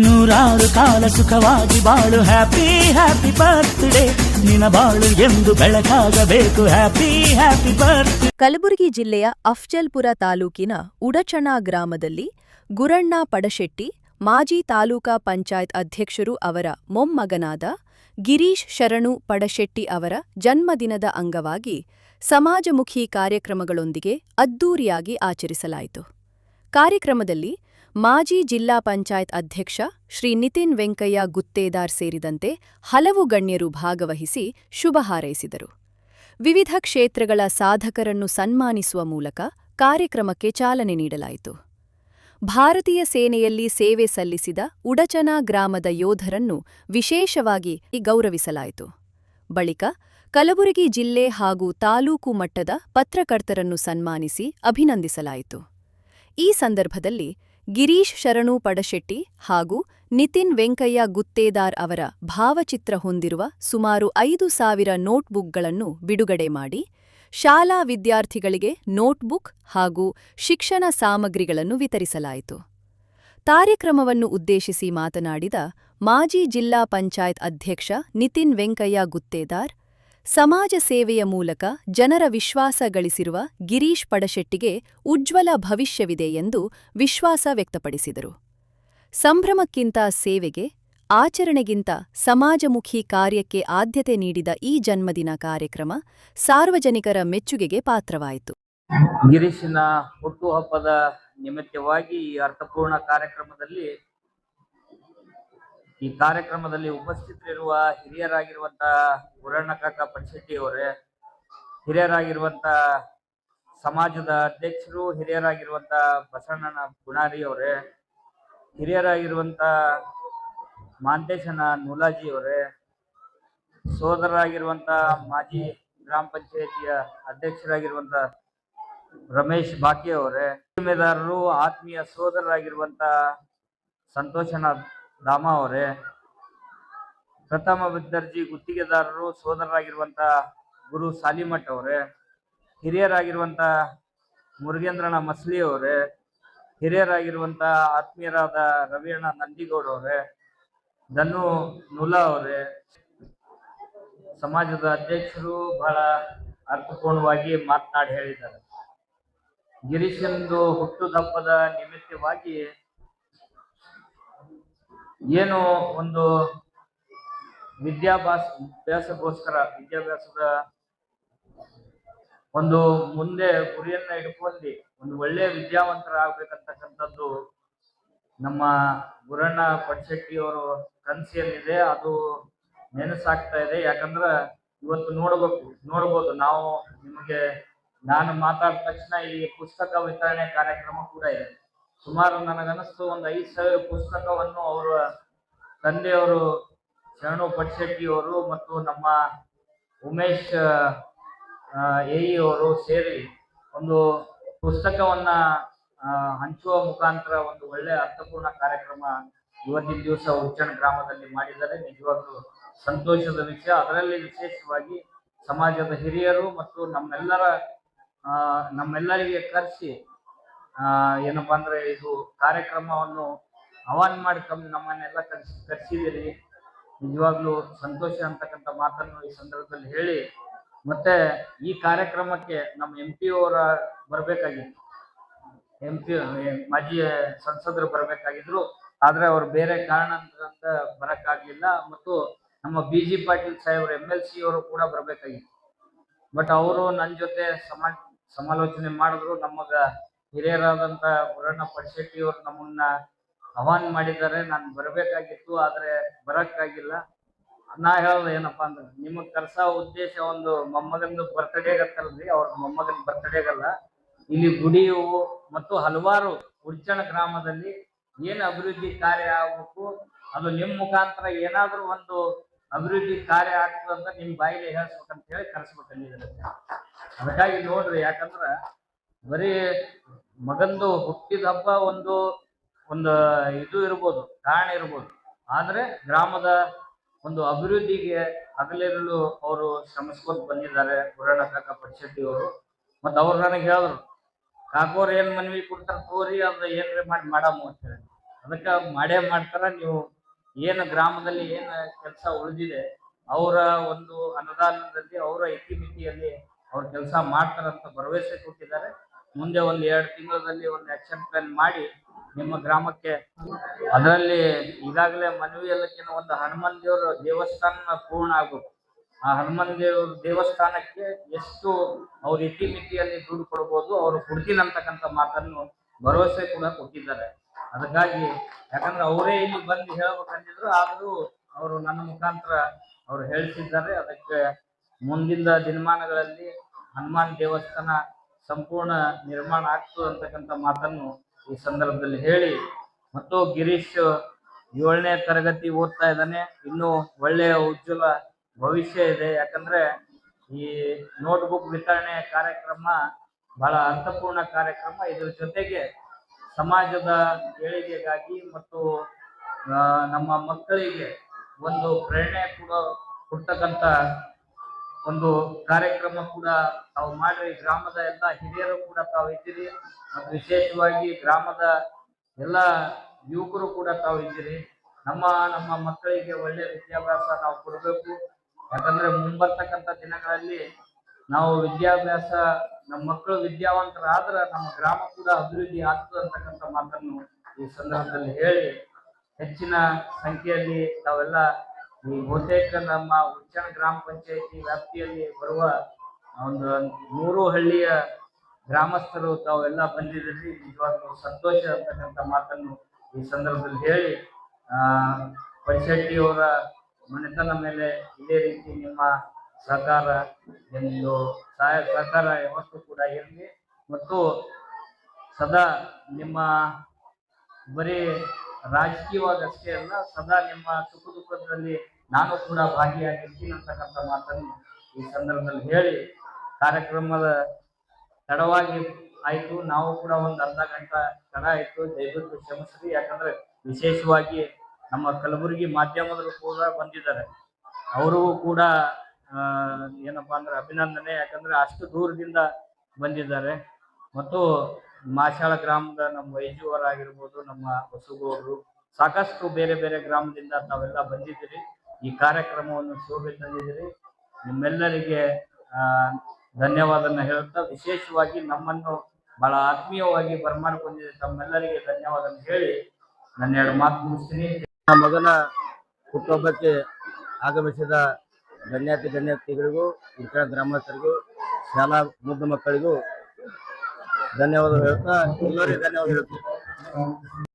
ನೂರಾರು ಕಾಲ ಸುಖವಾಗಿ ಬಾಳು. ಹ್ಯಾಪಿ ಹ್ಯಾಪಿ ಬರ್ತ್ಡೇ, ನಿನ ಬಾಳು ಎಂದು ಬೆಳಕಾಗಬೇಕು. Happy happy birthday. ಕಲಬುರಗಿ ಜಿಲ್ಲೆಯ ಅಫ್ಜಲ್ಪುರ ತಾಲೂಕಿನ ಉಡಚಣ ಗ್ರಾಮದಲ್ಲಿ ಗುರಣ್ಣ ಪಡಶೆಟ್ಟಿ ಮಾಜಿ ತಾಲೂಕಾ ಪಂಚಾಯತ್ ಅಧ್ಯಕ್ಷರು ಅವರ ಮೊಮ್ಮಗನಾದ ಗಿರೀಶ್ ಶರಣು ಪಡಶೆಟ್ಟಿ ಅವರ ಜನ್ಮದಿನದ ಅಂಗವಾಗಿ ಸಮಾಜಮುಖಿ ಕಾರ್ಯಕ್ರಮಗಳೊಂದಿಗೆ ಅದ್ದೂರಿಯಾಗಿ ಆಚರಿಸಲಾಯಿತು. ಕಾರ್ಯಕ್ರಮದಲ್ಲಿ ಮಾಜಿ ಜಿಲ್ಲಾ ಪಂಚಾಯತ್ ಅಧ್ಯಕ್ಷ ಶ್ರೀ ನಿತಿನ್ ವೆಂಕಯ್ಯ ಗುತ್ತೇದಾರ್ ಸೇರಿದಂತೆ ಹಲವು ಗಣ್ಯರು ಭಾಗವಹಿಸಿ ಶುಭ ಹಾರೈಸಿದರು. ವಿವಿಧ ಕ್ಷೇತ್ರಗಳ ಸಾಧಕರನ್ನು ಸನ್ಮಾನಿಸುವ ಮೂಲಕ ಕಾರ್ಯಕ್ರಮಕ್ಕೆ ಚಾಲನೆ ನೀಡಲಾಯಿತು. ಭಾರತೀಯ ಸೇನೆಯಲ್ಲಿ ಸೇವೆ ಸಲ್ಲಿಸಿದ ಉಡಚನ ಗ್ರಾಮದ ಯೋಧರನ್ನು ವಿಶೇಷವಾಗಿ ಗೌರವಿಸಲಾಯಿತು. ಬಳಿಕ ಕಲಬುರಗಿ ಜಿಲ್ಲೆ ಹಾಗೂ ತಾಲೂಕು ಮಟ್ಟದ ಪತ್ರಕರ್ತರನ್ನು ಸನ್ಮಾನಿಸಿ ಅಭಿನಂದಿಸಲಾಯಿತು. ಈ ಸಂದರ್ಭದಲ್ಲಿ ಗಿರೀಶ್ ಶರಣು ಪಡಶೆಟ್ಟಿ ಹಾಗೂ ನಿತಿನ್ ವೆಂಕಯ್ಯ ಗುತ್ತೇದಾರ್ ಅವರ ಭಾವಚಿತ್ರ ಹೊಂದಿರುವ ಸುಮಾರು 5,000 ನೋಟ್ಬುಕ್ಗಳನ್ನು ಬಿಡುಗಡೆ ಮಾಡಿ ಶಾಲಾ ವಿದ್ಯಾರ್ಥಿಗಳಿಗೆ ನೋಟ್ಬುಕ್ ಹಾಗೂ ಶಿಕ್ಷಣ ಸಾಮಗ್ರಿಗಳನ್ನು ವಿತರಿಸಲಾಯಿತು. ಕಾರ್ಯಕ್ರಮವನ್ನು ಉದ್ದೇಶಿಸಿ ಮಾತನಾಡಿದ ಮಾಜಿ ಜಿಲ್ಲಾ ಪಂಚಾಯತ್ ಅಧ್ಯಕ್ಷ ನಿತಿನ್ ವೆಂಕಯ್ಯ ಗುತ್ತೇದಾರ್, ಸಮಾಜ ಸೇವೆಯ ಮೂಲಕ ಜನರ ವಿಶ್ವಾಸ ಗಳಿಸಿರುವ ಗಿರೀಶ್ ಪಡಶೆಟ್ಟಿಗೆ ಉಜ್ವಲ ಭವಿಷ್ಯವಿದೆ ಎಂದು ವಿಶ್ವಾಸ ವ್ಯಕ್ತಪಡಿಸಿದರು. ಸಂಭ್ರಮಕ್ಕಿಂತ ಸೇವೆಗೆ, ಆಚರಣೆಗಿಂತ ಸಮಾಜಮುಖಿ ಕಾರ್ಯಕ್ಕೆ ಆದ್ಯತೆ ನೀಡಿದ ಈ ಜನ್ಮದಿನ ಕಾರ್ಯಕ್ರಮ ಸಾರ್ವಜನಿಕರ ಮೆಚ್ಚುಗೆಗೆ ಪಾತ್ರವಾಯಿತು. ಗಿರೀಶನ ಹುಟ್ಟುಹಬ್ಬದ ನಿಮಿತ್ತವಾಗಿ ಈ ಅರ್ಥಪೂರ್ಣ ಕಾರ್ಯಕ್ರಮದಲ್ಲಿ ಉಪಸ್ಥಿತರಿರುವ ಹಿರಿಯರಾಗಿರುವಂತ ಗುರಣ್ಣ ಕಾಕ ಪಡಶೆಟ್ಟಿ ಅವರೇ, ಹಿರಿಯರಾಗಿರುವಂತ ಸಮಾಜದ ಅಧ್ಯಕ್ಷರು, ಹಿರಿಯರಾಗಿರುವಂತ ಬಸವಣ್ಣನ ಗುಣಾರಿ ಅವರೇ, ಹಿರಿಯರಾಗಿರುವಂತ ಮಾಂತೇಶನ ನೂಲಾಜಿ ಅವರೇ, ಸೋದರರಾಗಿರುವಂತ ಮಾಜಿ ಗ್ರಾಮ ಪಂಚಾಯತಿಯ ಅಧ್ಯಕ್ಷರಾಗಿರುವಂತ ರಮೇಶ್ ಬಾಕಿ ಅವರೇ, ಉದ್ದಿಮೆದಾರರು, ಆತ್ಮೀಯ ಸೋದರರಾಗಿರುವಂತ ಸಂತೋಷನ ದಾಮ ಅವರೇ, ಪ್ರಥಮ ದರ್ಜಿ ಗುತ್ತಿಗೆದಾರರು, ಸೋದರರಾಗಿರುವಂತ ಗುರು ಸಾಲಿಮಠ್ ಅವರೇ, ಹಿರಿಯರಾಗಿರುವಂತ ಮುರುಗೇಂದ್ರನ ಮಸ್ಲಿ ಅವರೇ, ಹಿರಿಯರಾಗಿರುವಂತ ಆತ್ಮೀಯರಾದ ರವಿಯಣ್ಣ ನಂದಿಗೌಡ ಅವರೇ, ಧನು ನುಲಾ ಅವರೇ, ಸಮಾಜದ ಅಧ್ಯಕ್ಷರು ಬಹಳ ಅರ್ಥಪೂರ್ಣವಾಗಿ ಮಾತನಾಡಿ ಹೇಳಿದ್ದಾರೆ. ಗಿರೀಶಂದು ಹುಟ್ಟುಹಬ್ಬದ ನಿಮಿತ್ತವಾಗಿ ಏನು ಒಂದು ವಿದ್ಯಾಭ್ಯಾಸದ ಒಂದು ಮುಂದೆ ಗುರಿಯನ್ನ ಇಟ್ಕೊಂಡು ಒಂದು ಒಳ್ಳೆಯ ವಿದ್ಯಾವಂತರಾಗಬೇಕಂತಕ್ಕಂಥದ್ದು ನಮ್ಮ ಗುರಣ್ಣ ಪಡಶೆಟ್ಟಿ ಅವರು ಕನಸಿಯಲ್ಲಿದೆ. ಅದು ನೆನಸಾಗ್ತಾ ಇದೆ. ಯಾಕಂದ್ರೆ ಇವತ್ತು ನೋಡ್ಬೋದು ನಾವು, ನಾನು ಮಾತಾಡಿದ ತಕ್ಷಣ ಈ ಪುಸ್ತಕ ವಿತರಣೆ ಕಾರ್ಯಕ್ರಮ ಕೂಡ ಇದೆ. ಸುಮಾರು ನನಗನ್ನಿಸ್ತು ಒಂದು 5,000 ಪುಸ್ತಕವನ್ನು ಅವರ ತಂದೆಯವರು ಶರಣು ಪಡಶೆಟ್ಟಿ ಅವರು ಮತ್ತು ನಮ್ಮ ಉಮೇಶ್ ಅವರು ಸೇರಿ ಒಂದು ಪುಸ್ತಕವನ್ನ ಹಂಚುವ ಮುಖಾಂತರ ಒಂದು ಒಳ್ಳೆ ಅರ್ಥಪೂರ್ಣ ಕಾರ್ಯಕ್ರಮ ಇವತ್ತಿನ ದಿವಸ ಉಚ್ಚಣ ಗ್ರಾಮದಲ್ಲಿ ಮಾಡಿದ್ದಾರೆ. ನಿಜವಾಗ್ಲೂ ಸಂತೋಷದ ವಿಷಯ. ಅದರಲ್ಲಿ ವಿಶೇಷವಾಗಿ ಸಮಾಜದ ಹಿರಿಯರು ಮತ್ತು ನಮ್ಮೆಲ್ಲರಿಗೆ ಕರೆಸಿ ಏನಪ್ಪಾ ಅಂದ್ರೆ ಇದು ಕಾರ್ಯಕ್ರಮವನ್ನು ಆಹ್ವಾನ ಮಾಡಿ ನಮ್ಮನ್ನೆಲ್ಲ ಕರೆಸಿದಿರಿ. ನಿಜವಾಗ್ಲೂ ಸಂತೋಷ ಅಂತಕ್ಕಂಥ ಮಾತನ್ನು ಈ ಸಂದರ್ಭದಲ್ಲಿ ಹೇಳಿ, ಮತ್ತೆ ಈ ಕಾರ್ಯಕ್ರಮಕ್ಕೆ ನಮ್ಮ MP ಅವರ ಬರ್ಬೇಕಾಗಿತ್ತು, ಮಾಜಿ ಸಂಸದರು ಬರ್ಬೇಕಾಗಿದ್ರು. ಆದ್ರೆ ಅವರು ಬೇರೆ ಕಾರಣ ಅಂತ ಬರಕ್ಕಾಗ್ಲಿಲ್ಲ. ಮತ್ತು ನಮ್ಮ BG ಪಾಟೀಲ್ ಸಾಹೇಬ್ರು MLC ಅವರು ಕೂಡ ಬರ್ಬೇಕಾಗಿತ್ತು. ಬಟ್ ಅವರು ನನ್ನ ಜೊತೆ ಸಮಾಲೋಚನೆ ಮಾಡಿದ್ರು. ನಮಗ ಹಿರಿಯರಾದಂತ ಗುರಣ್ಣ ಪಡಶೆಟ್ಟಿ ಅವರು ನಮ್ಮನ್ನ ಆಹ್ವಾನ ಮಾಡಿದ್ದಾರೆ. ನಾನು ಬರ್ಬೇಕಾಗಿತ್ತು, ಆದ್ರೆ ಬರಕ್ಕಾಗಿಲ್ಲ. ನಾ ಹೇಳೋದು ಏನಪ್ಪಾ ಅಂದ್ರೆ, ನಿಮಗ್ ಕರ್ಸೋ ಉದ್ದೇಶ ಒಂದು ಮೊಮ್ಮಗಂದು ಬರ್ತಡೇಗತ್ತಲ್ರಿ, ಅವ್ರ ಮೊಮ್ಮಗನ ಬರ್ತಡೇಗಲ್ಲ. ಇಲ್ಲಿ ಗುಡಿಯು ಮತ್ತು ಹಲವಾರು ಉಡ್ಚಣ ಗ್ರಾಮದಲ್ಲಿ ಏನು ಅಭಿವೃದ್ಧಿ ಕಾರ್ಯ ಆಗ್ಬೇಕು, ಅದು ನಿಮ್ ಮುಖಾಂತರ ಏನಾದ್ರೂ ಒಂದು ಅಭಿವೃದ್ಧಿ ಕಾರ್ಯ ಆಗ್ತದಂತ ನಿಮ್ ಬಾಯಿಲೆ ಹೇಳ್ಸ್ಬೇಕಂತ ಹೇಳಿ ಕರ್ಸ್ಬೇಕಂದಿದ್ದಾರೆ. ಅದಕ್ಕಾಗಿ ನೋಡ್ರಿ, ಯಾಕಂದ್ರ ಬರೀ ಮಗಂದು ಹುಟ್ಟಿದ ಹಬ್ಬ ಒಂದು ಇದು ಇರ್ಬೋದು, ಕಾರಣ ಇರ್ಬೋದು, ಆದ್ರೆ ಗ್ರಾಮದ ಒಂದು ಅಭಿವೃದ್ಧಿಗೆ ಹಗಲಿರಲು ಅವರು ಶ್ರಮಿಸ್ಕೊಂಡು ಬಂದಿದ್ದಾರೆ ಗುರಣ್ಣ ಕಾಕ ಪಡಶೆಟ್ಟಿ ಅವರು. ಮತ್ತು ಅವ್ರು ನನಗೆ ಹೇಳಿದ್ರು, ಕಾಕೋರು ಏನ್ ಮನವಿ ಕೊಡ್ತಾರ ತೋರಿ, ಅದ ಏನ್ರಿ ಮಾಡಮ್ಮ ಅಂತ ಹೇಳಿ. ಅದಕ್ಕೆ ಮಾಡೇ ಮಾಡ್ತಾರ. ನೀವು ಏನು ಗ್ರಾಮದಲ್ಲಿ ಏನು ಕೆಲಸ ಉಳಿದಿದೆ ಅವರ ಒಂದು ಅನುದಾನದಲ್ಲಿ ಅವರ ಇತಿಮಿತಿಯಲ್ಲಿ ಅವ್ರ ಕೆಲಸ ಮಾಡ್ತಾರಂತ ಭರವಸೆ ಕೊಟ್ಟಿದ್ದಾರೆ. ಮುಂದೆ ಒಂದು 2 ತಿಂಗಳಲ್ಲಿ ಒಂದು ಆಕ್ಷನ್ ಪ್ಲಾನ್ ಮಾಡಿ ನಿಮ್ಮ ಗ್ರಾಮಕ್ಕೆ, ಅದರಲ್ಲಿ ಈಗಾಗಲೇ ಮನವಿ ಎಲ್ಲಕ್ಕಿಂತ ಒಂದು ಹನುಮನ್ ದೇವರ ದೇವಸ್ಥಾನ ಪೂರ್ಣ ಆಗ್ಬೇಕು. ಆ ಹನುಮನ್ ದೇವ್ರ ದೇವಸ್ಥಾನಕ್ಕೆ ಎಷ್ಟು ಅವ್ರ ಇತಿಮಿತಿಯಲ್ಲಿ ದುಡ್ಡು ಕೊಡ್ಬೋದು ಅವರು ಕೊಡ್ತೀನಿ ಅಂತಕ್ಕಂಥ ಮಾತನ್ನು ಭರವಸೆ ಕೂಡ ಕೊಟ್ಟಿದ್ದಾರೆ. ಅದಕ್ಕಾಗಿ ಯಾಕಂದ್ರೆ ಅವರೇ ಇಲ್ಲಿ ಬಂದು ಹೇಳ್ಬೇಕಂತಿದ್ರು, ಆದರೂ ಅವರು ನನ್ನ ಮುಖಾಂತರ ಅವರು ಹೇಳಿಸಿದ್ದಾರೆ. ಅದಕ್ಕೆ ಮುಂದಿನ ದಿನಮಾನಗಳಲ್ಲಿ ಹನುಮಾನ್ ದೇವಸ್ಥಾನ ಸಂಪೂರ್ಣ ನಿರ್ಮಾಣ ಆಗ್ತದೆ ಅಂತಕ್ಕಂಥ ಮಾತನ್ನು ಈ ಸಂದರ್ಭದಲ್ಲಿ ಹೇಳಿ, ಮತ್ತು ಗಿರೀಶ್ 7ನೇ ತರಗತಿ ಓದ್ತಾ ಇದ್ದಾನೆ. ಇನ್ನೂ ಒಳ್ಳೆಯ ಉಜ್ವಲ ಭವಿಷ್ಯ ಇದೆ. ಯಾಕಂದ್ರೆ ಈ ನೋಟ್ಬುಕ್ ವಿತರಣೆ ಕಾರ್ಯಕ್ರಮ ಬಹಳ ಅರ್ಥಪೂರ್ಣ ಕಾರ್ಯಕ್ರಮ. ಇದ್ರ ಜೊತೆಗೆ ಸಮಾಜದ ಏಳಿಗೆಗಾಗಿ ಮತ್ತು ನಮ್ಮ ಮಕ್ಕಳಿಗೆ ಒಂದು ಪ್ರೇರಣೆ ಕೂಡ ಕೊಡ್ತಕ್ಕಂಥ ಒಂದು ಕಾರ್ಯಕ್ರಮ ಕೂಡ ತಾವು ಮಾಡ್ರಿ. ಗ್ರಾಮದ ಎಲ್ಲ ಹಿರಿಯರು ಕೂಡ ತಾವು ಇದ್ದೀರಿ, ಮತ್ತು ವಿಶೇಷವಾಗಿ ಗ್ರಾಮದ ಎಲ್ಲ ಯುವಕರು ಕೂಡ ತಾವು ಇದ್ದೀರಿ. ನಮ್ಮ ಮಕ್ಕಳಿಗೆ ಒಳ್ಳೆ ವಿದ್ಯಾಭ್ಯಾಸ ನಾವು ಕೊಡಬೇಕು. ಯಾಕಂದ್ರೆ ಮುಂಬರ್ತಕ್ಕಂಥ ದಿನಗಳಲ್ಲಿ ನಾವು ವಿದ್ಯಾಭ್ಯಾಸ, ನಮ್ಮ ಮಕ್ಕಳು ವಿದ್ಯಾವಂತರಾದ್ರೆ ನಮ್ಮ ಗ್ರಾಮ ಕೂಡ ಅಭಿವೃದ್ಧಿ ಆಗ್ತದೆ ಅಂತಕ್ಕಂಥ ಮಾತನ್ನು ಈ ಸಂದರ್ಭದಲ್ಲಿ ಹೇಳಿ, ಹೆಚ್ಚಿನ ಸಂಖ್ಯೆಯಲ್ಲಿ ತಾವೆಲ್ಲ ಈ ಬಹುತೇಕ ನಮ್ಮ ಉಚ್ಚಣ ಗ್ರಾಮ ಪಂಚಾಯತಿ ವ್ಯಾಪ್ತಿಯಲ್ಲಿ ಬರುವ ಒಂದು 100 ಹಳ್ಳಿಯ ಗ್ರಾಮಸ್ಥರು ತಾವೆಲ್ಲ ಬಂದಿದ್ದೀರಿ. ನಿಜವಾಗ್ಲೂ ಸಂತೋಷ ಅಂತಕ್ಕಂಥ ಮಾತನ್ನು ಈ ಸಂದರ್ಭದಲ್ಲಿ ಹೇಳಿ, ಪಡಿಶೆಟ್ಟಿ ಅವರ ಮನೆತನ ಮೇಲೆ ಇದೇ ರೀತಿ ನಿಮ್ಮ ಸಹಕಾರ, ನಿಮ್ಮದು ಸಹಕಾರ ಯಾವತ್ತೂ ಕೂಡ ಇರಲಿ. ಮತ್ತು ಸದಾ ನಿಮ್ಮ ಬರೀ ರಾಜಕೀಯವಾಗಿ ಅಷ್ಟೇ ಅಲ್ಲ, ಸದಾ ನಿಮ್ಮ ಸುಖ ದುಃಖದಲ್ಲಿ ನಾನು ಕೂಡ ಭಾಗಿಯಾಗಿರ್ತೀನಿ ಅಂತಕ್ಕಂಥ ಮಾತನ್ನು ಈ ಸಂದರ್ಭದಲ್ಲಿ ಹೇಳಿ, ಕಾರ್ಯಕ್ರಮದ ತಡವಾಗಿ ಆಯ್ತು, ನಾವು ಕೂಡ ಒಂದು ಅರ್ಧ ಗಂಟೆ ತಡ ಆಯ್ತು, ದಯವಿಟ್ಟು ಕ್ಷಮಿಸ್ರಿ. ಯಾಕಂದ್ರೆ ವಿಶೇಷವಾಗಿ ನಮ್ಮ ಕಲಬುರಗಿ ಮಾಧ್ಯಮದರು ಕೂಡ ಬಂದಿದ್ದಾರೆ. ಅವರಿಗೂ ಕೂಡ ಏನಪ್ಪಾ ಅಂದ್ರೆ ಅಭಿನಂದನೆ. ಯಾಕಂದ್ರೆ ಅಷ್ಟು ದೂರದಿಂದ ಬಂದಿದ್ದಾರೆ. ಮತ್ತು ಮಾಶಾಳ ಗ್ರಾಮದ ನಮ್ಮ ವೈಜುವರಾಗಿರ್ಬೋದು, ನಮ್ಮ ಹೊಸಗೌಡರು, ಸಾಕಷ್ಟು ಬೇರೆ ಬೇರೆ ಗ್ರಾಮದಿಂದ ತಾವೆಲ್ಲ ಬಂದಿದ್ದೀರಿ. ಈ ಕಾರ್ಯಕ್ರಮವನ್ನು ಶೋಭೆ ತಂದಿದ್ದೀರಿ. ನಿಮ್ಮೆಲ್ಲರಿಗೆ ಧನ್ಯವಾದನ ಹೇಳ್ತಾ, ವಿಶೇಷವಾಗಿ ನಮ್ಮನ್ನು ಬಹಳ ಆತ್ಮೀಯವಾಗಿ ಬರಮಾಡಿಕೊಂಡಿದೆ ತಮ್ಮೆಲ್ಲರಿಗೆ ಧನ್ಯವಾದನ ಹೇಳಿ ನನ್ನ 2 ಮಾತು ಮುಗಿಸ್ತೀನಿ. ನನ್ನ ಮಗನ ಹುಟ್ಟುಹಬ್ಬಕ್ಕೆ ಆಗಮಿಸಿದ ಗಣ್ಯಾತಿಗಳಿಗೂ, ಉತ್ತರ ಗ್ರಾಮಸ್ಥರಿಗೂ, ಶಾಲಾ ಮುದ್ದು ಮಕ್ಕಳಿಗೂ ಧನ್ಯವಾದ ಹೇಳ್ತಾ ಎಲ್ಲರಿಗೂ ಧನ್ಯವಾದ ಹೇಳ್ತೀನಿ.